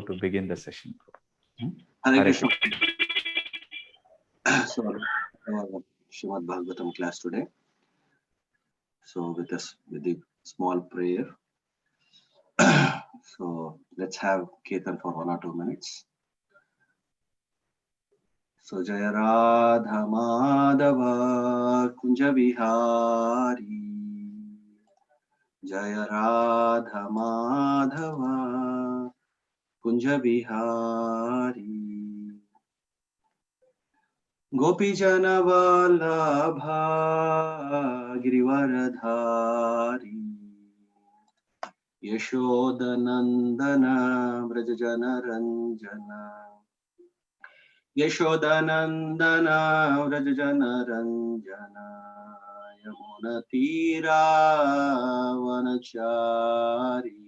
to begin the session. Hare Krishna. So, Srimad Bhagavatam class today. So, with the small prayer. So, let's have Kirtan for 1 or 2 minutes. So, Jaya Radha Madhava Kunja Vihari. Jaya Radha Madhava Kunja Vihari. Gopijana Vallabha Girivaradhari Yashodanandana Vrajajana Ranjana Yashodanandana Vrajajana Ranjana Yamuna Tira Vanachari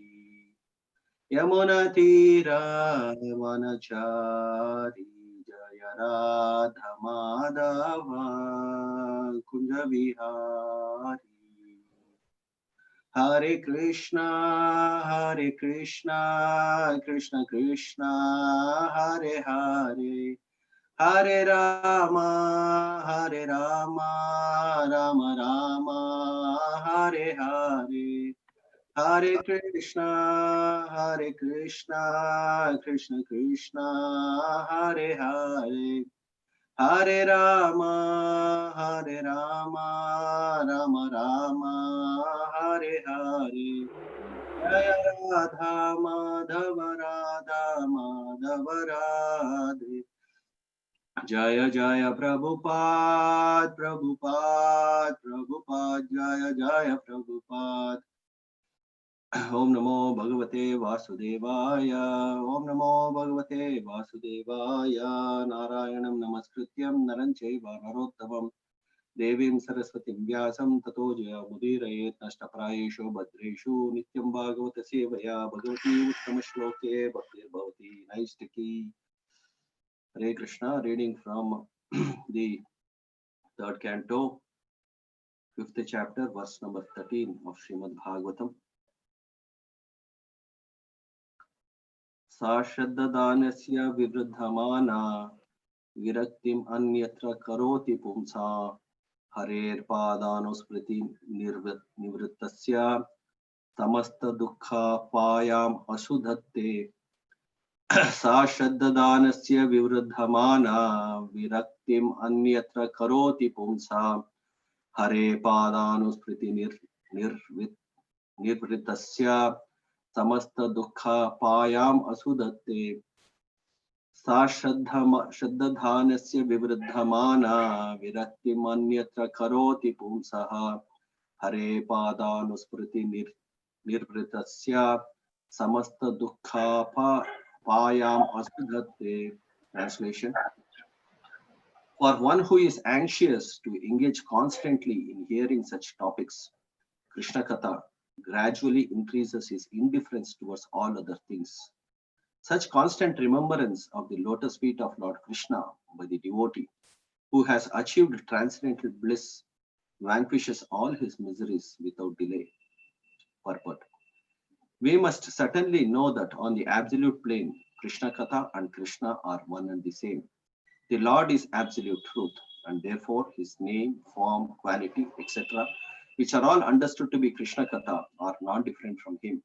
Yamuna Tira Vanachari Radha Madhava Kunja Vihari Hare Krishna Krishna Krishna Hare Hare Hare Rama Rama Rama Hare Hare Hare Krishna Krishna Krishna Hare Hare Hare Rama Rama Rama Hare Hare Jaya Radha Madhava Radhe Jaya Jaya Prabhupada Jaya Prabhupada Om Namo Bhagavate Vasudevaya Om Namo Bhagavate Vasudevaya Narayanam Namaskrityam Naranchaiva Narottamam Devim Saraswatim Vyasam Tato Jaya Mudirayet Nashtaprayeshu Bhadreshu Nityam Bhagavata Sevaya Bhagavati Uttama Shloke Bhaktir Bhavati Naistiki. Hare Krishna, reading from the 3rd canto, 5th chapter, verse number 13 of Srimad Bhagavatam. Sa Shraddhadanasya Vivruddhamana Viraktim Anyatra Karoti Pumsa Harer Padanospriti Nivrittasya Tamasta Dukha Payam Asudhatte Sa Shraddhadanasya Vivruddhamana Viraktim Anyatra Karoti Pumsa Hare Padanospriti Nivrittasya Samasta Dukha Payam Asudatte Sa Shraddhadanasya Vivruddhamana Virakti Manyatra Karoti Pumsaha Hare Padanuspruti Nirvritasya Samasta Dukha Payam Asudatte. Translation. For one who is anxious to engage constantly in hearing such topics, Krishna Katha gradually increases his indifference towards all other things. Such constant remembrance of the lotus feet of Lord Krishna by the devotee who has achieved transcendental bliss vanquishes all his miseries without delay. Purport. We must certainly know that on the absolute plane, Krishna Katha and Krishna are one and the same. The Lord is absolute truth, and therefore his name, form, quality, etc., which are all understood to be Krishna Katha, are non-different from him.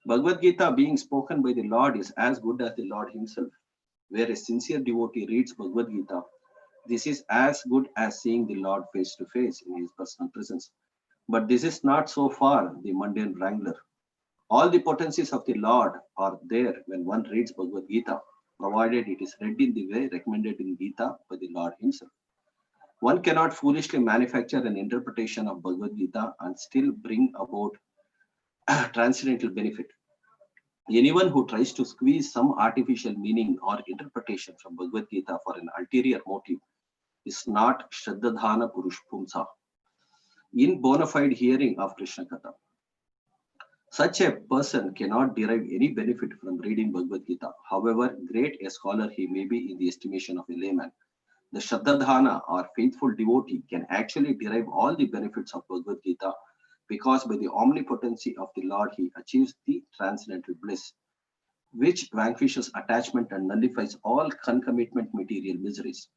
Bhagavad Gita being spoken by the Lord is as good as the Lord himself. Where a sincere devotee reads Bhagavad Gita, this is as good as seeing the Lord face to face in his personal presence. But this is not so far the mundane wrangler. All the potencies of the Lord are there when one reads Bhagavad Gita, provided it is read in the way recommended in Gita by the Lord himself. One cannot foolishly manufacture an interpretation of Bhagavad Gita and still bring about transcendental benefit. Anyone who tries to squeeze some artificial meaning or interpretation from Bhagavad Gita for an ulterior motive is not Shraddhadhana Purush Pumsa, in bona fide hearing of Krishna Katha. Such a person cannot derive any benefit from reading Bhagavad Gita, however great a scholar he may be in the estimation of a layman. The Shraddhadhana or faithful devotee can actually derive all the benefits of Bhagavad Gita because by the omnipotency of the Lord he achieves the transcendental bliss. which vanquishes attachment and nullifies all concomitant material miseries.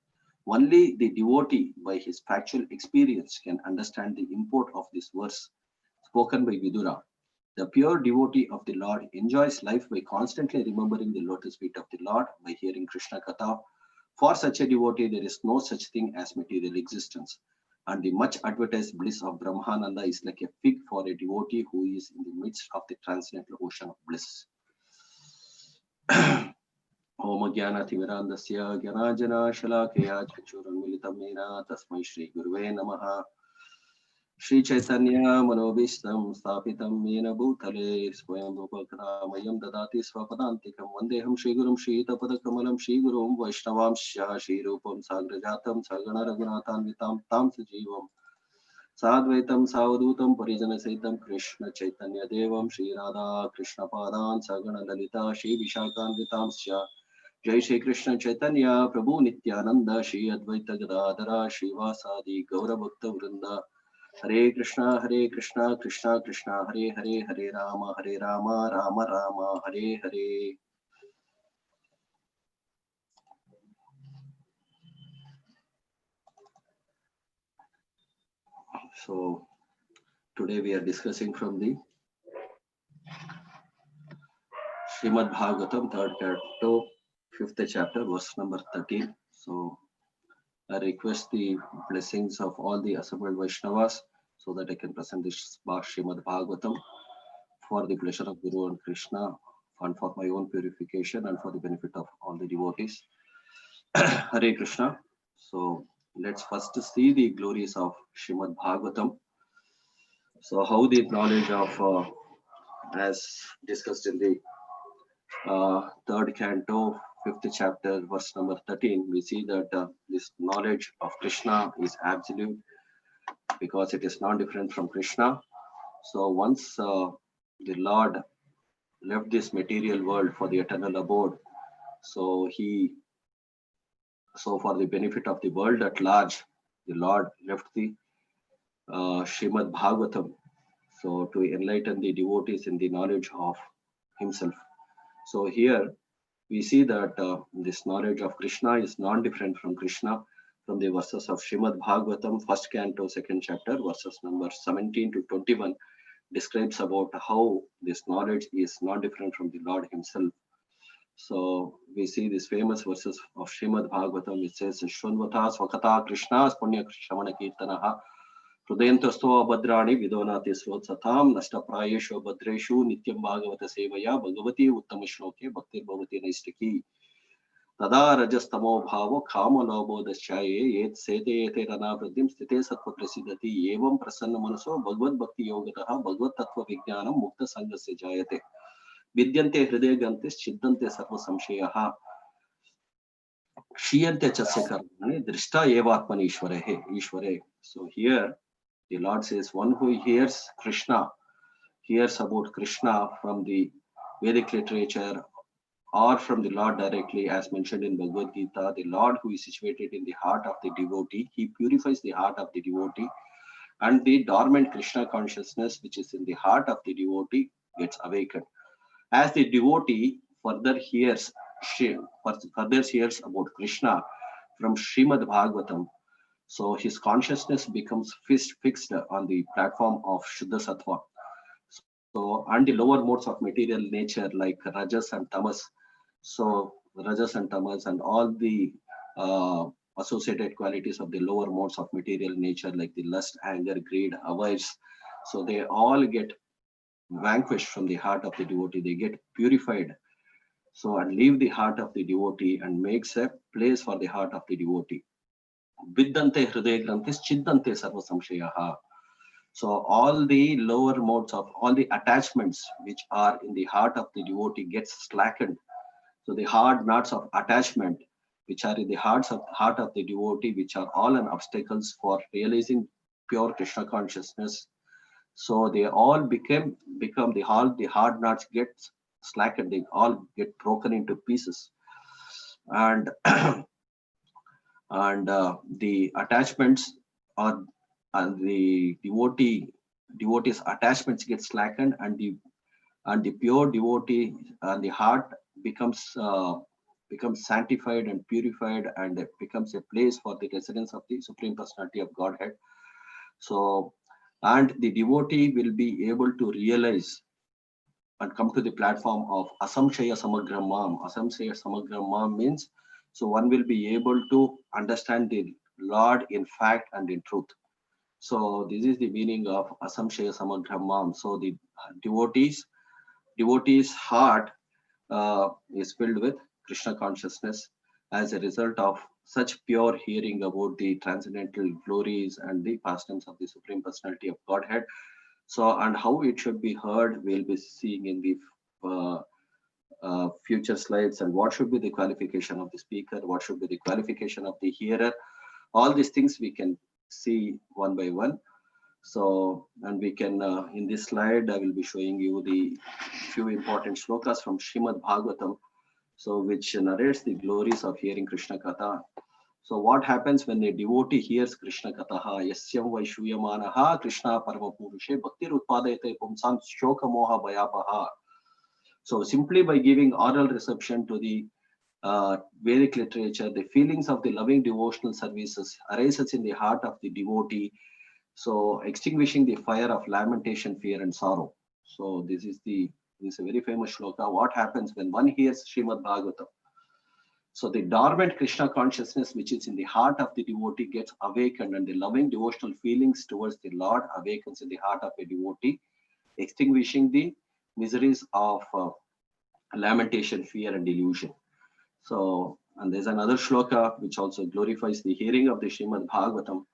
Only the devotee, by his factual experience, can understand the import of this verse spoken by Vidura. The pure devotee of the Lord enjoys life by constantly remembering the lotus feet of the Lord, by hearing Krishna Katha. For such a devotee, there is no such thing as material existence. And the much advertised bliss of Brahmananda is like a fig for a devotee who is in the midst of the transcendental ocean of bliss. ओम ज्ञानातिमिरान्धस्य ज्ञानाञ्जनशलाकया चक्षुरुन्मिलितं येन तस्मै श्रीगुरुवे नमः। श्रीचैतन्य मनोभीष्टं स्थापितं येन भूतले स्वयं रूपकथामयं ददाति स्वपदान्तिकं वन्देऽहं श्रीगुरुं श्रीयुतपदकमलं श्रीगुरुं वैष्णवांश्च श्रीरूपं साग्रजातं सगणरघुनाथान्वितां तां सजीवं साद्वैतं सावधूतं परिजनसहितं कृष्ण चैतन्यदेवं श्रीराधा कृष्णपादान् सगणललिता श्रीविशाखान्वितांश्च जय श्री कृष्ण चैतन्य प्रभु नित्यानंद श्री अद्वैत गदाधर श्रीवासादि गौरभक्त वृंद हरे Krishna Krishna Krishna Hare Hare Hare Ram Ram Ram Hare Hare. So today we are discussing from the Srimad Bhagavatam, 3rd canto, 5th chapter, verse number 13. So I request the blessings of all the assembled Vaishnavas so that I can present this Srimad Bhagavatam for the pleasure of Guru and Krishna and for my own purification and for the benefit of all the devotees. Hare Krishna. So let's first see the glories of Srimad Bhagavatam. So how the knowledge of, as discussed in the 3rd canto, 5th chapter, verse number 13, we see that this knowledge of Krishna is absolute because it is not different from Krishna. So once the Lord left this material world for the eternal abode, so for the benefit of the world at large, the Lord left the Srimad Bhagavatam, so to enlighten the devotees in the knowledge of himself. So here we see that this knowledge of Krishna is not different from Krishna from the verses of Srimad Bhagavatam, 1st canto, 2nd chapter, verses number 17 to 21 describes about how this knowledge is not different from the Lord himself. So we see these famous verses of Srimad Bhagavatam. It says, Shunvata Swakata Krishna's Punya Shamana Kirtanaha Hrudayantasto Abhadrani Vidonati Swatsatam Nashtaprayeshu Abhadreshu Nityam Bhagavata Sevaya Bhagavati Uttama Shloke Bhaktir Bhavati Naistaki Tada Rajastamo Bhavo Kama Lobodaschaye Yet Sete Yete Rana Pradim Stite Sattva Prasidati Evam Prasanna Manaso Bhagavad Bhakti Yogataha Bhagavad Tattva Vijnanam Mukta Sangasya Jayate Vidyante Hriday Gantis Chiddante Sarva Samshayaha Shiyante Chasya Karmane Drishta Evatmani Ishware. So here the Lord says, one who hears about Krishna from the Vedic literature or from the Lord directly, as mentioned in Bhagavad Gita, the Lord who is situated in the heart of the devotee, he purifies the heart of the devotee, and the dormant Krishna consciousness which is in the heart of the devotee gets awakened. As the devotee further hears about Krishna from Srimad Bhagavatam, so his consciousness becomes fixed on the platform of Shuddha Sattva. So, and the lower modes of material nature like Rajas and Tamas. So, Rajas and Tamas and all the associated qualities of the lower modes of material nature like the lust, anger, greed, avarice. So, they all get vanquished from the heart of the devotee. They get purified. So, and leave the heart of the devotee and makes a place for the heart of the devotee. Viddante Hriday Granthis Chiddante Sarva Samshayaha. So all the lower modes of all the attachments which are in the heart of the devotee gets slackened. So the hard knots of attachment which are in the heart of the devotee, which are all an obstacles for realizing pure Krishna consciousness. So they all become the hard knots get slackened. They all get broken into pieces, and the attachments are and the devotee's attachments get slackened, and the pure devotee and the heart becomes sanctified and purified, and becomes a place for the residence of the Supreme Personality of Godhead. So, and the devotee will be able to realize and come to the platform of Asamshaya Samagramam. Asamshaya Samagramam means, so one will be able to understand the Lord in fact and in truth. So this is the meaning of Asamshaya Samagramam. So the devotee's heart is filled with Krishna consciousness as a result of such pure hearing about the transcendental glories and the pastimes of the Supreme Personality of Godhead. So, and how it should be heard, we'll be seeing in the future slides, and what should be the qualification of the speaker, what should be the qualification of the hearer. All these things we can see one by one. So, and we can, in this slide, I will be showing you the few important shlokas from Srimad Bhagavatam, so which narrates the glories of hearing Krishna Katha. So what happens when a devotee hears Krishna Kataha? Yasyam Vaishuyamanaha Krishna Paramapurushe Bhaktir Utpadayate Pumsam Shoka Moha Bhayapaha. So simply by giving oral reception to the Vedic literature, the feelings of the loving devotional services arises in the heart of the devotee, so extinguishing the fire of lamentation, fear and sorrow. So this is a very famous shloka. What happens when one hears Srimad Bhagavatam? So the dormant Krishna consciousness which is in the heart of the devotee gets awakened, and the loving devotional feelings towards the Lord awakens in the heart of a devotee, extinguishing the miseries of lamentation, fear and delusion. So, and there's another shloka which also glorifies the hearing of the Srimad Bhagavatam.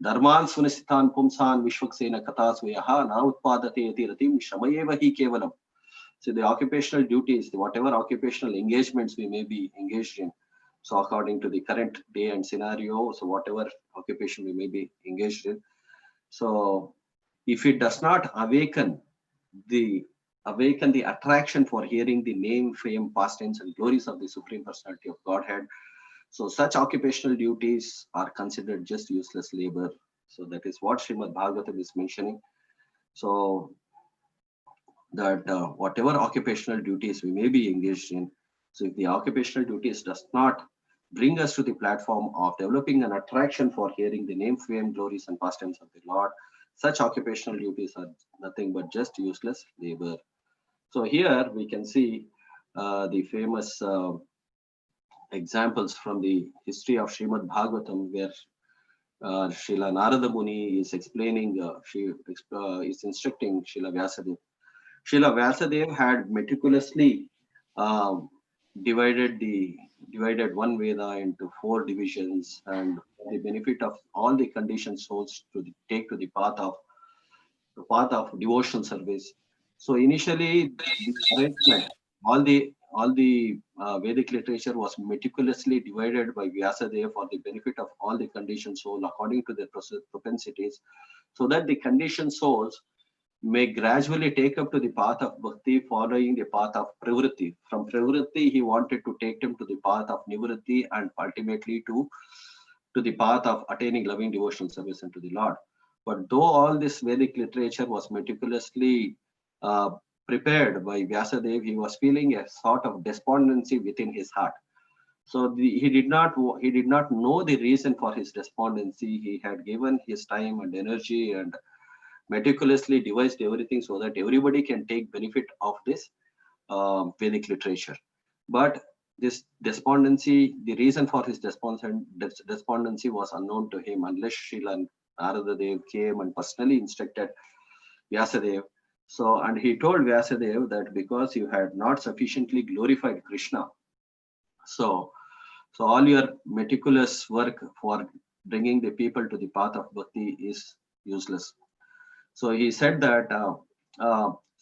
Dharman sunisitan pumsan vishwaksena katasvayaha na utpadate yati ratim shamayeva hi kevalam. So the occupational duties, whatever occupational engagements we may be engaged in, so according to the current day and scenario, so whatever occupation we may be engaged in, so if it does not awaken the attraction for hearing the name, fame, pastimes and glories of the Supreme Personality of Godhead, so such occupational duties are considered just useless labor. So that is what Srimad Bhagavatam is mentioning. So that whatever occupational duties we may be engaged in, so if the occupational duties does not bring us to the platform of developing an attraction for hearing the name, fame, glories and pastimes of the Lord, such occupational duties are nothing but just useless labor. So here we can see the famous examples from the history of Srimad Bhagavatam, where Srila Narada Muni is explaining, is instructing Srila Vyasadeva. Srila Vyasadeva had meticulously divided one Veda into 4 divisions, and for the benefit of all the conditioned souls to take to the path of devotional service. So initially, the arrangement, all the Vedic literature was meticulously divided by Vyasadeva for the benefit of all the conditioned soul according to their propensities, so that the conditioned souls may gradually take up to the path of bhakti, following the path of pravritti. From pravritti, he wanted to take them to the path of nivritti, and ultimately to the path of attaining loving devotional service unto the Lord. But though all this Vedic literature was meticulously prepared by Vyasadeva, he was feeling a sort of despondency within his heart. So he did not know the reason for his despondency. He had given his time and energy and meticulously devised everything so that everybody can take benefit of this Vedic literature. But this despondency, the reason for his despondency was unknown to him, unless Srila Narada Dev came and personally instructed Vyasadeva. So, and he told Vyasadeva that because you had not sufficiently glorified Krishna, so all your meticulous work for bringing the people to the path of bhakti is useless. So he said that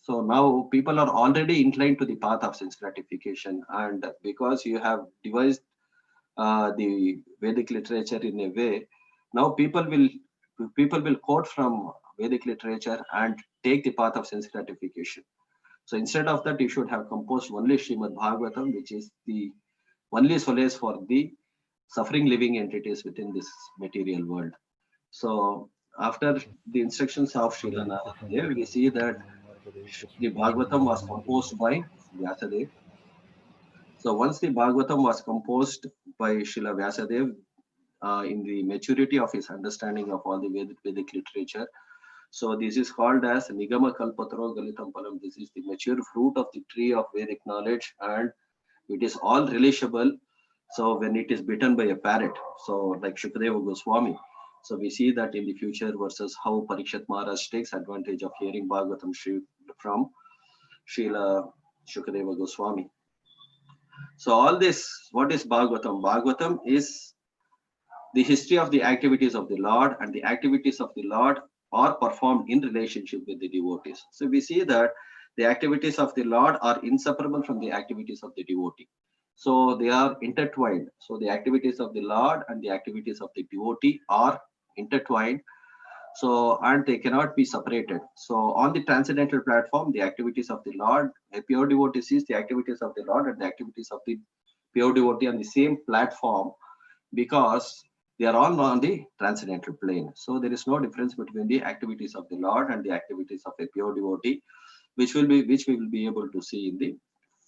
so now people are already inclined to the path of sense gratification, and because you have devised the Vedic literature in a way, now people will quote from Vedic literature and take the path of sense gratification. So instead of that, you should have composed only Srimad Bhagavatam, which is the only solace for the suffering living entities within this material world. So after the instructions of Srila Narada, we see that the Bhagavatam was composed by Vyasadeva. So once the Bhagavatam was composed by Srila Vyasadeva in the maturity of his understanding of all the Vedic literature, so this is called as Nigama Kalpataro Galitam Palam. This is the mature fruit of the tree of Vedic knowledge, and it is all relishable. So when it is bitten by a parrot, so like Shukadeva Goswami, so we see that in the future versus how Parikshit Maharaj takes advantage of hearing Bhagavatam from Srila Shukadeva Goswami. So all this, what is Bhagavatam? Bhagavatam is the history of the activities of the Lord, and the activities of the Lord are performed in relationship with the devotees. So we see that the activities of the Lord are inseparable from the activities of the devotee. So they are intertwined. So the activities of the Lord and the activities of the devotee are intertwined. So, and they cannot be separated. So on the transcendental platform, the activities of the Lord, a pure devotee sees the activities of the Lord and the activities of the pure devotee on the same platform, because they are all on the transcendental plane. So there is no difference between the activities of the Lord and the activities of a pure devotee, which we will be able to see in the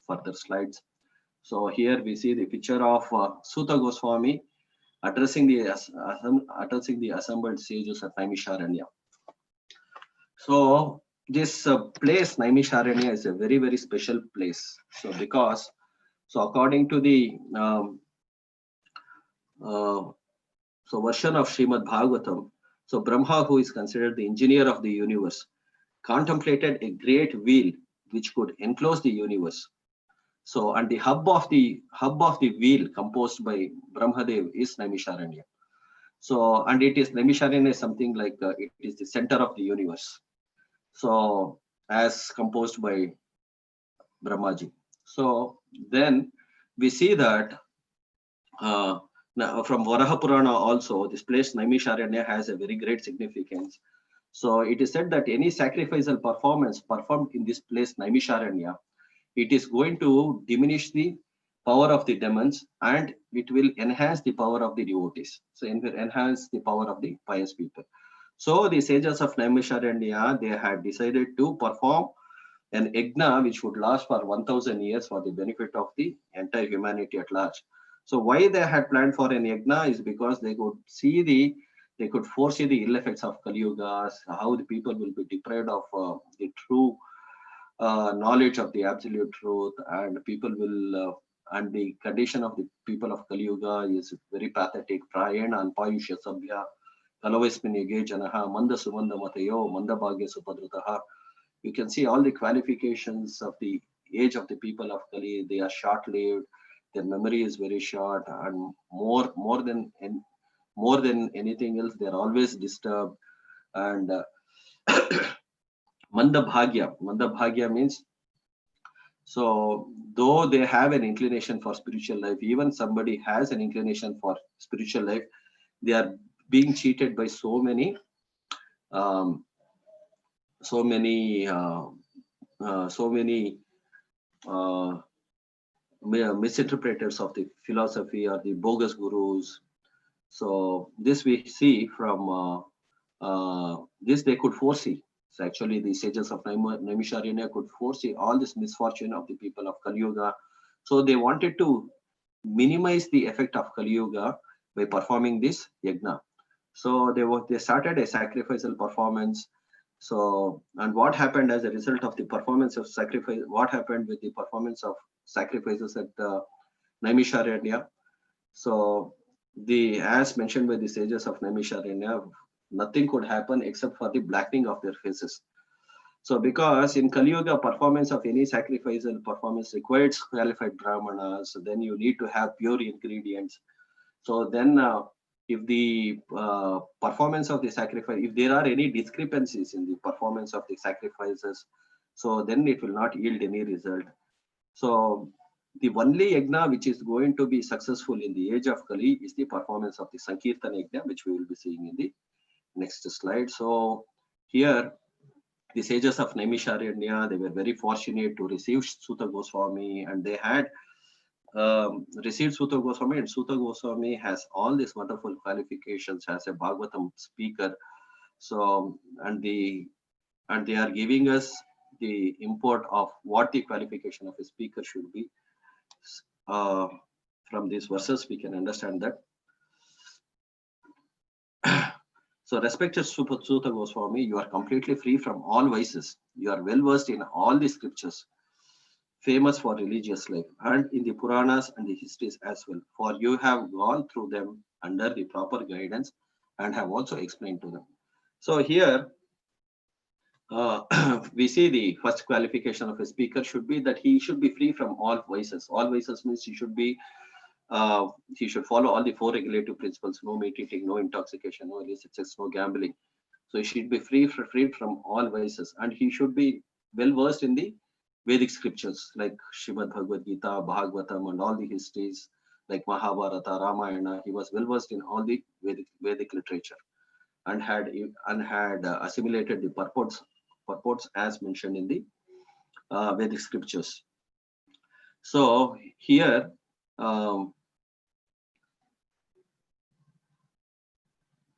further slides. So here we see the picture of Suta Goswami addressing the assembled sages at Naimisharanya. So this place Naimisharanya is a very, very special place. So because, so according to the version of Srimad Bhagavatam, so Brahma, who is considered the engineer of the universe, contemplated a great wheel which could enclose the universe. So, and the hub of the wheel composed by Brahmadev is Naimisharanya. So, and it is Naimisharanya is something like it is the center of the universe. So, as composed by Brahmaji. So then we see that now from Varaha Purana also, this place Naimisharanya has a very great significance. So it is said that any sacrificial performance performed in this place Naimisharanya, it is going to diminish the power of the demons, and it will enhance the power of the devotees. So it will enhance the power of the pious people. So the sages of Naimisharanya, they had decided to perform an yajna which would last for 1000 years for the benefit of the entire humanity at large. So why they had planned for an yajna is because they could foresee the ill effects of Kali Yuga, how the people will be deprived of the true knowledge of the absolute truth, and people will and the condition of the people of Kali Yuga is very pathetic. Prayena and Payusha Sabhya, Kalavesmin Yage Janaha, Manda Sumanda Matayo, Manda Bhagya Supadrataha. You can see all the qualifications of the age of the people of Kali. They are short-lived. Their memory is very short, and more than anything else, they are always disturbed. And Manda Bhagya means, so though they have an inclination for spiritual life, even somebody has an inclination for spiritual life, they are being cheated by so many misinterpreters of the philosophy, or the bogus gurus. So this we see from this they could foresee. So actually the sages of Naimisharanya could foresee all this misfortune of the people of Kali Yuga. So they wanted to minimize the effect of Kali Yuga by performing this yajna. So they started a sacrificial performance. So, and what happened as a result of the performance of sacrifice? What happened with the performance of sacrifices at Naimisharanya? So, as mentioned by the sages of Naimisharanya, nothing could happen except for the blackening of their faces. So, because in Kali Yuga, performance of any sacrificial performance requires qualified brahmanas, so then you need to have pure ingredients. So then if the performance of the sacrifice, if there are any discrepancies in the performance of the sacrifices, so then it will not yield any result. So the only yajna which is going to be successful in the age of Kali is the performance of the Sankirtan yajna, which we will be seeing in the next slide. So here the sages of Naimisharanya, they were very fortunate to receive Suta Goswami, and they had received Suta Goswami, and Suta Goswami has all these wonderful qualifications as a Bhagavatam speaker. So, and they are giving us the import of what the qualification of a speaker should be. from these verses we can understand that. So, respected Suta Goswami, you are completely free from all vices. You are well versed in all the scriptures, famous for religious life, and in the Puranas and the histories as well. For you have gone through them under the proper guidance and have also explained to them. So here we see the first qualification of a speaker should be that he should be free from all vices. All vices means he should follow all the 4 regulative principles: no meat eating, no intoxication, no illicit sex, no gambling. So he should be free from all vices, and he should be well versed in the Vedic scriptures like Srimad Bhagavad Gita, Bhagavatam, and all the histories like Mahabharata, Ramayana. He was well versed in all the Vedic literature and had assimilated the purports as mentioned in the Vedic scriptures. So here.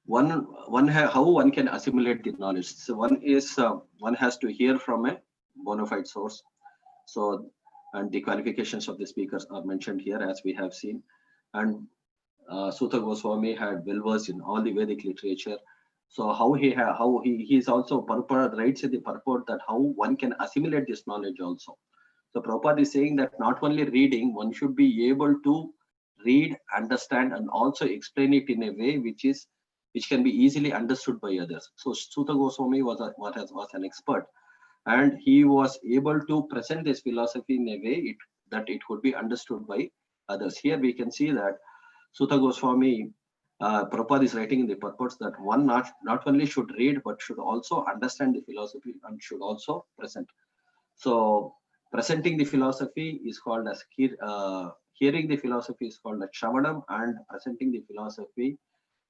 How one can assimilate the knowledge. So one is one has to hear from a bona fide source. So, and the qualifications of the speakers are mentioned here as we have seen. And Suta Goswami had well versed in all the Vedic literature. So how he is also Prabhupada writes in the purport that how one can assimilate this knowledge also. So Prabhupada is saying that not only reading, one should be able to read, understand, and also explain it in a way which can be easily understood by others. So Suta Goswami was an expert, and he was able to present this philosophy in a way that it could be understood by others. Here we can see that Suta Goswami, Prabhupada is writing in the purports that one not only should read but should also understand the philosophy and should also present. So presenting the philosophy is called as hearing the philosophy is called as Shravanam, and presenting the philosophy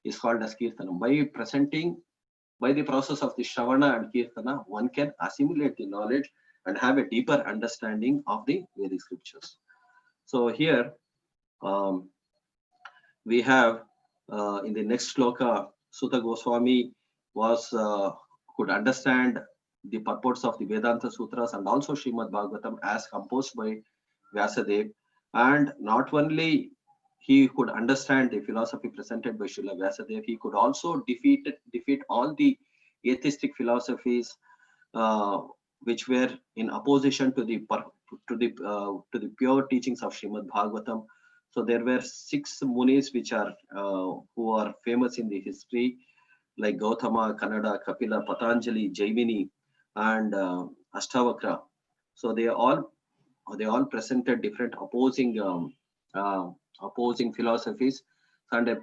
is called as Kirtanam. By the process of the Shravana and Kirtana, one can assimilate the knowledge and have a deeper understanding of the Vedic scriptures. So here we have in the next shloka, Suta Goswami could understand the purports of the Vedanta Sutras and also Srimad Bhagavatam as composed by Vyasadeva, and not only he could understand the philosophy presented by Srila Vyasadeva, he could also defeat all the atheistic philosophies which were in opposition to the pure teachings of Srimad Bhagavatam. So there were 6 munis who are famous in the history, like Gautama, Kannada, Kapila, Patanjali, Jaimini, and Ashtavakra. So they all presented different opposing philosophies, and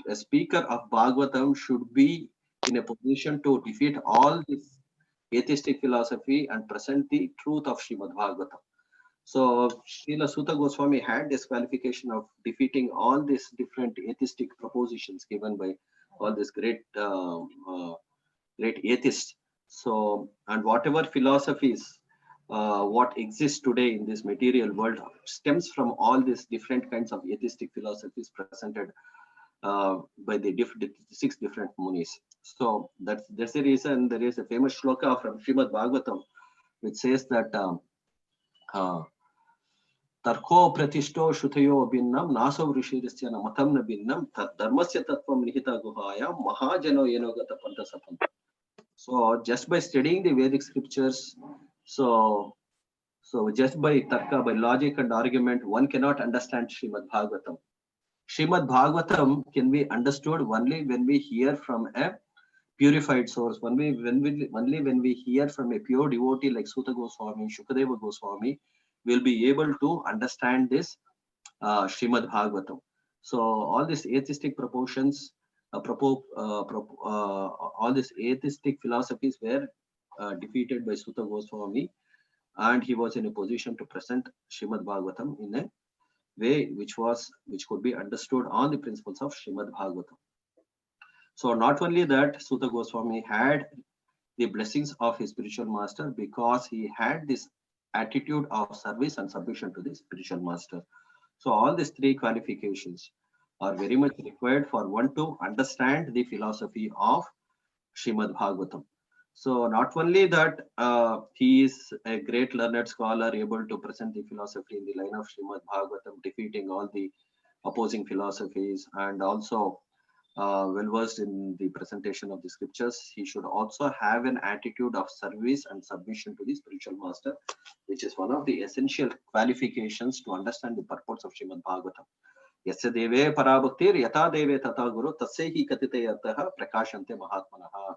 a speaker of Bhagavatam should be in a position to defeat all this atheistic philosophy and present the truth of Srimad Bhagavatam. So Srila Suta Goswami had this qualification of defeating all these different atheistic propositions given by all these great atheists. So, and whatever philosophies what exists today in this material world stems from all these different kinds of atheistic philosophies presented by the 6 different munis. So that's the reason there is a famous shloka from Srimad Bhagavatam which says that Tarko pratishto shutayo binnam naso vrishirasya namatam na binnam dharmasya tattvam nihita guhaya mahajano yenogata pantasapanta. So just by studying the Vedic scriptures, so just by tarka, by logic and argument, one cannot understand Srimad Bhagavatam. Srimad Bhagavatam can be understood only when we hear from a purified source. Only when we hear from a pure devotee like Suta Goswami, Shukadeva Goswami, will be able to understand this Srimad Bhagavatam. So all these atheistic proportions, all these atheistic philosophies were defeated by Suta Goswami, and he was in a position to present Srimad Bhagavatam in a way which could be understood on the principles of Srimad Bhagavatam. So not only that, Suta Goswami had the blessings of his spiritual master because he had this attitude of service and submission to the spiritual master. So all these 3 qualifications are very much required for one to understand the philosophy of Srimad Bhagavatam. So not only that, he is a great learned scholar, able to present the philosophy in the line of Srimad Bhagavatam, defeating all the opposing philosophies, and also well versed in the presentation of the scriptures. He should also have an attitude of service and submission to the spiritual master, which is one of the essential qualifications to understand the purports of Srimad Bhagavatam. Yasya deve parabhaktir yata deve tata guru tasya hi katite yatah prakashante mahatmanaha.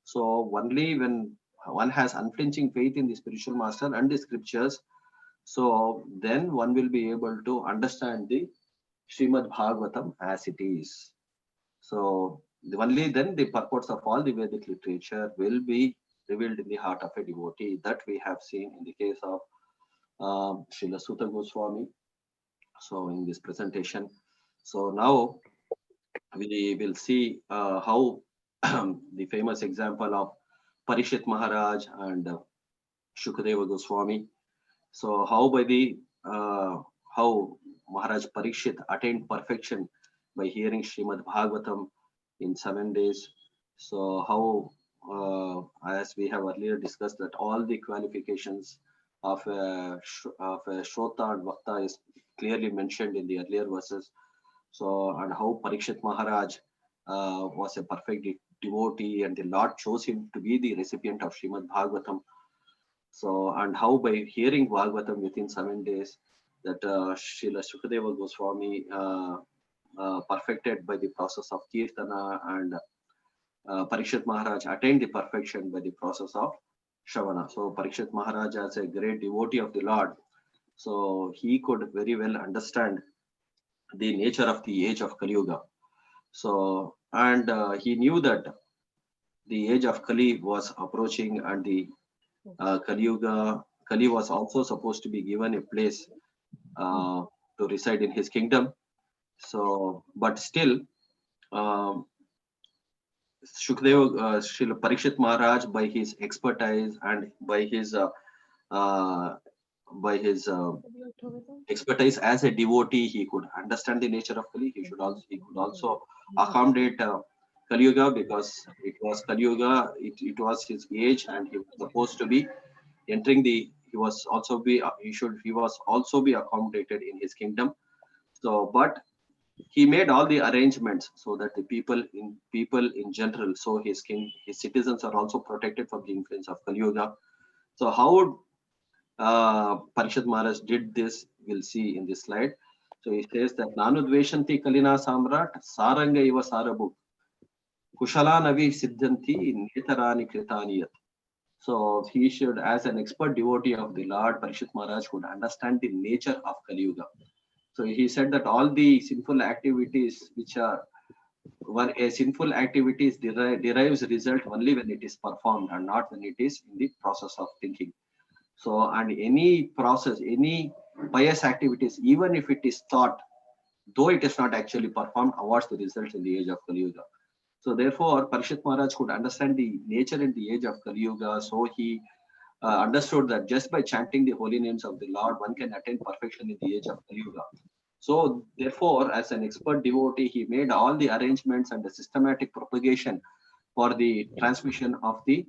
So only when one has unflinching faith in the spiritual master and the scriptures, so then one will be able to understand the Srimad Bhagavatam as it is. So only then the purports of all the Vedic literature will be revealed in the heart of a devotee. That we have seen in the case of Srila Sutta Goswami. So in this presentation, so now we will see how the famous example of Parishit Maharaj and Shukadeva Goswami. So how Maharaj Parikshit attained perfection by hearing Srimad Bhagavatam in 7 days. So how, as we have earlier discussed, that all the qualifications of a Shrota and Vakta is clearly mentioned in the earlier verses. So, and how Parikshit Maharaj was a perfect devotee, and the Lord chose him to be the recipient of Srimad Bhagavatam. So, and how by hearing Bhagavatam within 7 days, that Srila Shukadeva Goswami perfected by the process of Kirtana, and Parikshit Maharaj attained the perfection by the process of Shravana. So, Parikshit Maharaj, as a great devotee of the Lord, so he could very well understand the nature of the age of Kali Yuga. So, and he knew that the age of Kali was approaching, and the Kali was also supposed to be given a place to reside in his kingdom. So, but still, Shukadeva, Srila Parikshit Maharaj, by his expertise and uh, by his expertise as a devotee, he could understand the nature of Kali. He could also accommodate Kali Yuga, because it was Kali Yuga. It was his age, and he was supposed to be entering the. He was also be he was also be accommodated in his kingdom. So, but he made all the arrangements so that the people in general, so his citizens are also protected from the influence of Kali Yuga. So how Parishad Maharaj did this, we'll see in this slide. So he says that Nanu Dveshanti Kalina Samrat Saranga Iva Sarabu Kushala Navi Siddhanti Netarani Kritaniyat. So he should, as an expert devotee of the Lord, Parishad Maharaj would understand the nature of Kali Yuga. So he said that all the sinful activities which are a sinful activities derives result only when it is performed, and not when it is in the process of thinking. So, and any process, any pious activities, even if it is thought, though it is not actually performed, awards the results in the age of Kali Yuga. So therefore, Parishit Maharaj could understand the nature and the age of Kali Yuga. So he understood that just by chanting the holy names of the Lord, one can attain perfection in the age of Kali Yuga. So therefore, as an expert devotee, he made all the arrangements and the systematic propagation for the transmission of the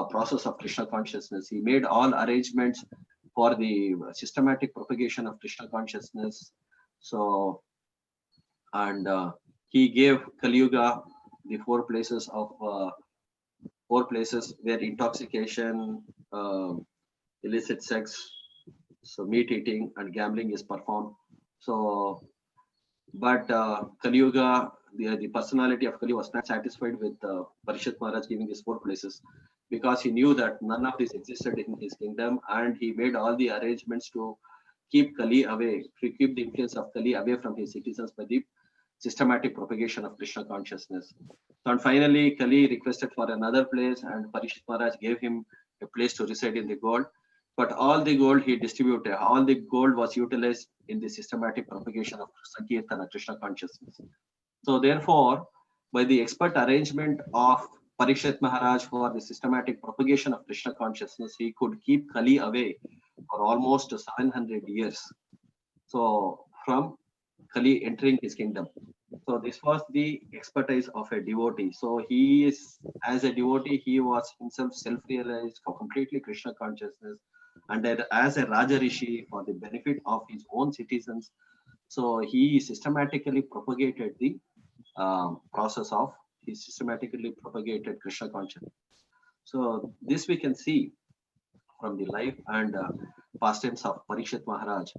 process of Krishna consciousness. He made all arrangements for the systematic propagation of Krishna consciousness. So, and he gave Kali Yuga the four places where intoxication, illicit sex, so meat eating and gambling is performed. So, but Kali Yuga, the personality of Kali was not satisfied with Parishit Maharaj giving these four places, because he knew that none of this existed in his kingdom, and he made all the arrangements to keep Kali away, to keep the influence of Kali away from his citizens by the systematic propagation of Krishna consciousness. So, and finally, Kali requested for another place, and Parishit Maharaj gave him a place to reside in the gold. But all the gold he distributed, all the gold was utilized in the systematic propagation of Sankirtana, Krishna consciousness. So therefore, by the expert arrangement of Parikshit Maharaj for the systematic propagation of Krishna consciousness, he could keep Kali away for almost 700 years. So from Kali entering his kingdom. So this was the expertise of a devotee. So he is, as a devotee, he was himself self-realized, completely Krishna consciousness, and as a Raja Rishi for the benefit of his own citizens. So he systematically propagated the process of, he systematically propagated Krishna consciousness. So this we can see from the life and pastimes of Parikshit Maharaj.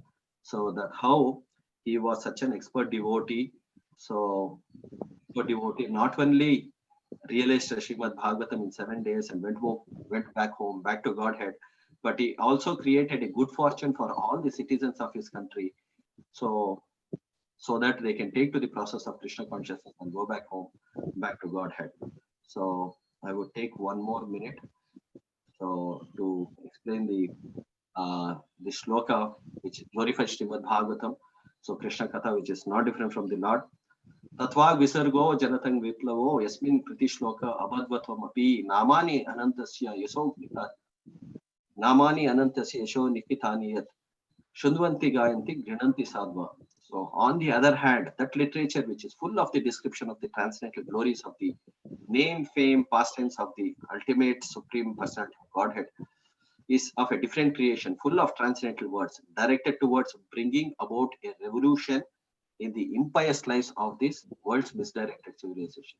So that how he was such an expert devotee. So expert devotee not only realized Srimad Bhagavatam in 7 days and went back home, back to Godhead, but he also created a good fortune for all the citizens of his country. So that they can take to the process of Krishna consciousness and go back home, back to Godhead. So I would take 1 more minute so to explain the shloka which glorifies Srimad Bhagavatam. So Krishna Katha, which is not different from the Lord. Tatva visargo janatang viplavo yasmin kriti shloka abadvatvam api namani anantasya yaso nikitani yat shundvanti gayanti grinanti sadva. So on the other hand, that literature which is full of the description of the transcendental glories of the name, fame, pastimes of the ultimate supreme personality of Godhead is of a different creation, full of transcendental words, directed towards bringing about a revolution in the impious lives of this world's misdirected civilization.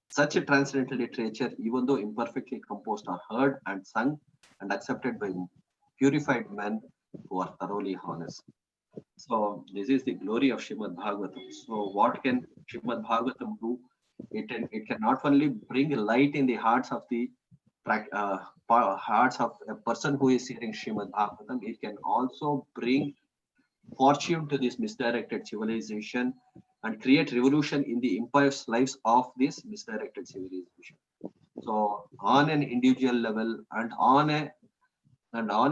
Such a transcendental literature, even though imperfectly composed, are heard and sung and accepted by purified men who are thoroughly honest. So this is the glory of Srimad Bhagavatam. So what can Srimad Bhagavatam do? It can not only bring light in the hearts of the hearts of a person who is hearing Srimad Bhagavatam, it can also bring fortune to this misdirected civilization and create revolution in the impious lives of this misdirected civilization. So on an individual level and on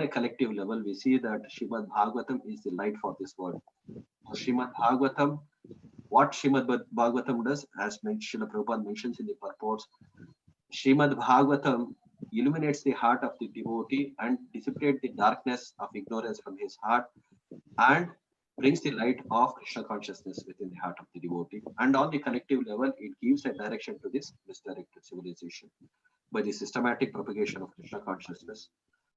a collective level, we see that Srimad Bhagavatam is the light for this world. So Srimad Bhagavatam, what Srimad Bhagavatam does, as Srila Prabhupada mentions in the purports, Srimad Bhagavatam illuminates the heart of the devotee and dissipates the darkness of ignorance from his heart and brings the light of Krishna consciousness within the heart of the devotee. And on the collective level, it gives a direction to this misdirected civilization by the systematic propagation of Krishna consciousness.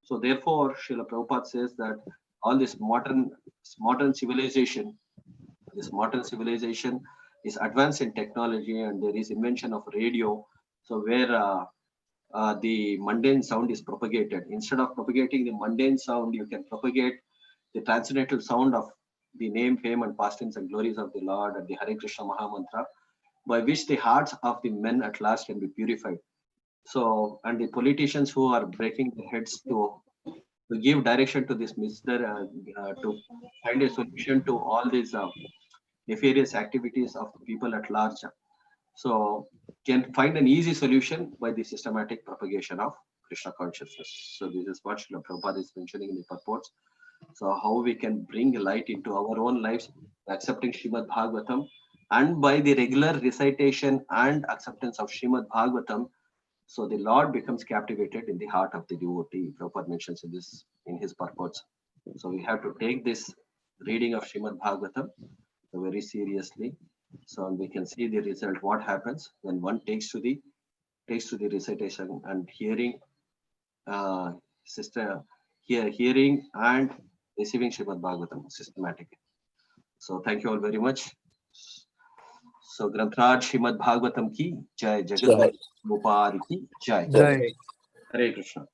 So therefore, Srila Prabhupada says that all this modern civilization, is advanced in technology, and there is invention of radio. So where the mundane sound is propagated. Instead of propagating the mundane sound, you can propagate the transcendental sound of the name, fame, and pastimes and glories of the Lord and the Hare Krishna Maha Mantra, by which the hearts of the men at last can be purified. So, and the politicians who are breaking their heads to give direction to this to find a solution to all these nefarious activities of the people at large. So can find an easy solution by the systematic propagation of Krishna consciousness. So this is what Srila Prabhupada is mentioning in the purports. So how we can bring light into our own lives by accepting Srimad Bhagavatam, and by the regular recitation and acceptance of Srimad Bhagavatam, so the Lord becomes captivated in the heart of the devotee. Prabhupada mentions this in his purports. So we have to take this reading of Srimad Bhagavatam very seriously. So we can see the result, what happens when one takes to the recitation and hearing hearing and receiving Srimad Bhagavatam systematically. So thank you all very much. So Grantraj Srimad Bhagavatam ki jai, Jagat Gopal ki jai. Hare Krishna.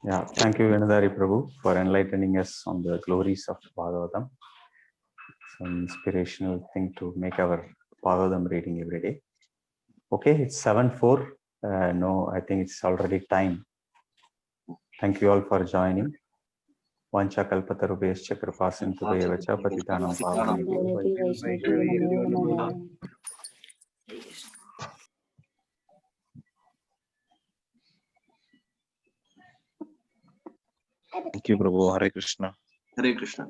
Yeah, thank you, Venadari Prabhu, for enlightening us on the glories of Bhagavatam. Some inspirational thing to make our Bhagavatam reading every day. Okay, it's 7:04. No, I think it's already time. Thank you all for joining. Vancha kalpatarubhyascha kripasindhubhyevacha patitanam pavanebhyo. Thank you, Prabhu. Hare Krishna. Hare Krishna.